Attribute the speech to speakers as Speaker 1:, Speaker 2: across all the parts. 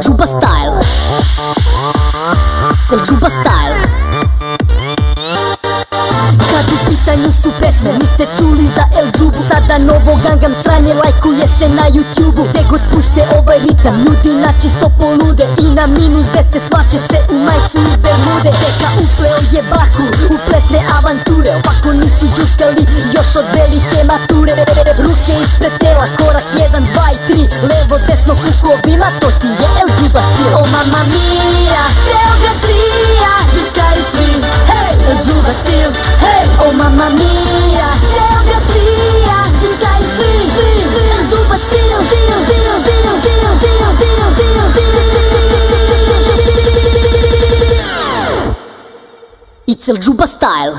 Speaker 1: Juba Style. El Juba Style. Kad u pitanju su pesme, niste čuli za El Džubu. Sada novo Gangnam sranje lajkuje se na YouTubeu. Gde god puste ovaj ritam, ljudi načisto polude. I na minus 10 smače se u majcu i bermude. Deka upleo je baku u plesne avanture. Ovako nisu džuskali još od velike mature. Ruke ispred tela, korak 1, 2 i 3. Levo, desno, kukovima, to ti je El Džuba stil. O mamma mia, ceo grad svija, džuskaju svi, hej, El Džuba stil. Hej, o mamma mia, ceo grad svija, džuskaju svi, El Džuba stil. It's El Džuba Style.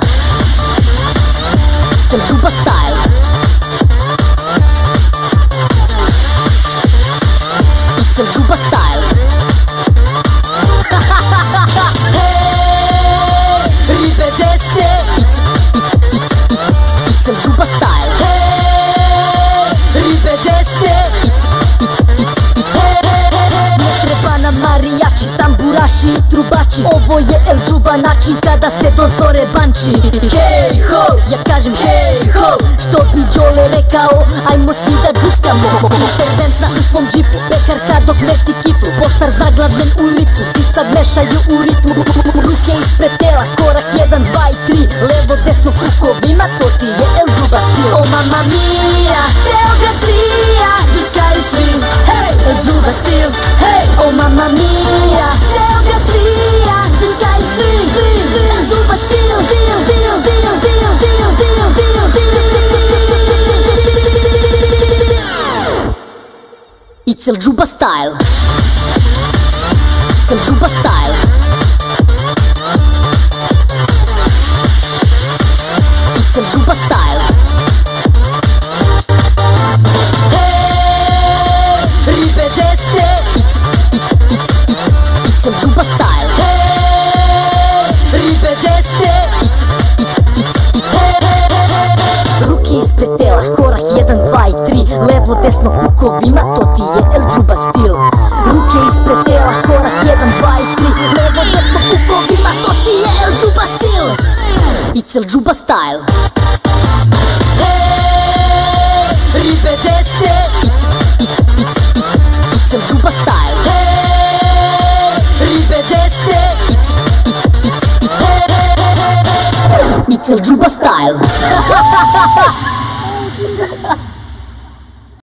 Speaker 1: El Džuba Style. It's El Džuba Style. Hey, ribe desne. It's El Džuba Style. Hey, ribe desne. Ne treba nam marijači, tamburaši i trubači. Ovo je El Džuba način kada se do zore banči. Hej ho, ja kažem hej ho, što bi Đole rekao, ajmo svi da džuskamo. Intervent na svom džipu, pekarka dok mesti kiflu. Poštar zaglavljen u lipu, svi sad mešaju u ritmu. Ruke ispred tela, korak 1, 2 i 3. Levo, desno, kukovima, to ti je El Džuba stil. O mamma mia, ceo grad svija, džuskaju svi, hej, El Džuba stil. Hej, o mamma mia, ceo grad svija, džuskaju svi, El Džuba stil. It's El Džuba Style. El Džuba Style. It's El Džuba Style. Hey, ribe desne. It's El Džuba Style. Hey, ribe desne. Ruke ispred tela, korak 1, 2 i 3. Levo, desno, kukovima, to ti je El Džuba stil. Ruke ispred tela, korak 1, 2 i 3. Levo, desno, kukovima, to ti je El Džuba stil. It's El Džuba Style. Hey, ribe desne. It's El Džuba Style. Hey, ribe desne. It's El Džuba Style.